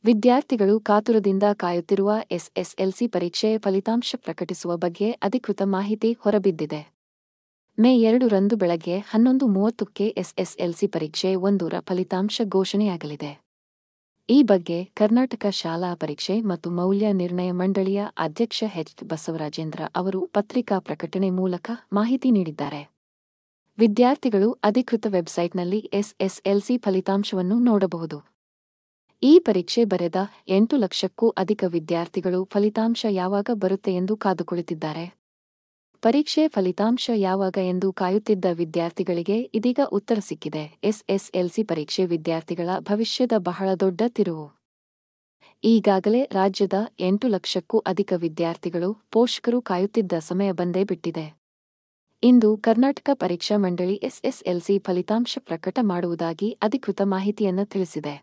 ವಿದ್ಯಾರ್ಥಿಗಳು ಕಾತುರದಿಂದ ಕಾಯುತ್ತಿರುವ ಎಸ್ಎಸ್ಎಲ್ಸಿ ಪರೀಕ್ಷೆಯ ಫಲಿತಾಂಶ ಪ್ರಕಟಿಸುವ ಬಗ್ಗೆ ಅಧಿಕೃತ ಮಾಹಿತಿ ಹೊರಬಿದ್ದಿದೆ. ಮೇ 2 ರಂದು ಬೆಳಗ್ಗೆ 11:30ಕ್ಕೆ ಎಸ್ಎಸ್ಎಲ್ಸಿ ಪರೀಕ್ಷೆ 1ರ ಫಲಿತಾಂಶ ಘೋಷಣೆಯಾಗಲಿದೆ. ಈ ಬಗ್ಗೆ ಕರ್ನಾಟಕ ಶಾಲಾ ಪರೀಕ್ಷೆ ಮತ್ತು ಮೌಲ್ಯ ನಿರ್ಣಯ ಮಂಡಳಿಯ ಅಧ್ಯಕ್ಷ ಎಚ್. ಬಸವರಾಜೇಂದ್ರ ಅವರು ಪತ್ರಿಕಾ ಪ್ರಕಟಣೆ ಮೂಲಕ ಮಾಹಿತಿ ನೀಡಿದ್ದಾರೆ. ವಿದ್ಯಾರ್ಥಿಗಳು ಅಧಿಕೃತ ವೆಬ್ಸೈಟ್ನಲ್ಲಿ ಎಸ್ಎಸ್ಎಲ್ಸಿ ಫಲಿತಾಂಶವನ್ನು ನೋಡಬಹುದು. ಈ ಪರೀಕ್ಷೆ ಬರೆದ 8 ಲಕ್ಷಕ್ಕೂ ಅಧಿಕ ವಿದ್ಯಾರ್ಥಿಗಳು ಫಲಿತಾಂಶ ಯಾವಾಗ ಬರುತ್ತೆ ಎಂದು ಕಾದು ಕುಳಿತಿದ್ದಾರೆ. ಪರೀಕ್ಷೆ ಫಲಿತಾಂಶ ಯಾವಾಗ ಎಂದು ಕಾಯುತ್ತಿದ್ದ ವಿದ್ಯಾರ್ಥಿಗಳಿಗೆ ಇದೀಗ ಉತ್ತರ ಸಿಕ್ಕಿದೆ. ಎಸ್ಎಸ್ಎಲ್ಸಿ ಪರೀಕ್ಷೆ ವಿದ್ಯಾರ್ಥಿಗಳ ಭವಿಷ್ಯದ ಬಹಳ ದೊಡ್ಡ ತಿರುವು. ಈಗಾಗಲೇ ರಾಜ್ಯದ 8 ಲಕ್ಷಕ್ಕೂ ಅಧಿಕ ವಿದ್ಯಾರ್ಥಿಗಳು, ಪೋಷಕರು ಕಾಯುತ್ತಿದ್ದ ಸಮಯ ಬಂದೇ ಬಿಟ್ಟಿದೆ. ಇಂದು ಕರ್ನಾಟಕ ಪರೀಕ್ಷಾ ಮಂಡಳಿ ಎಸ್ಎಸ್ಎಲ್ಸಿ ಫಲಿತಾಂಶ ಪ್ರಕಟ ಮಾಡುವುದಾಗಿ ಅಧಿಕೃತ ಮಾಹಿತಿಯನ್ನು ತಿಳಿಸಿದೆ.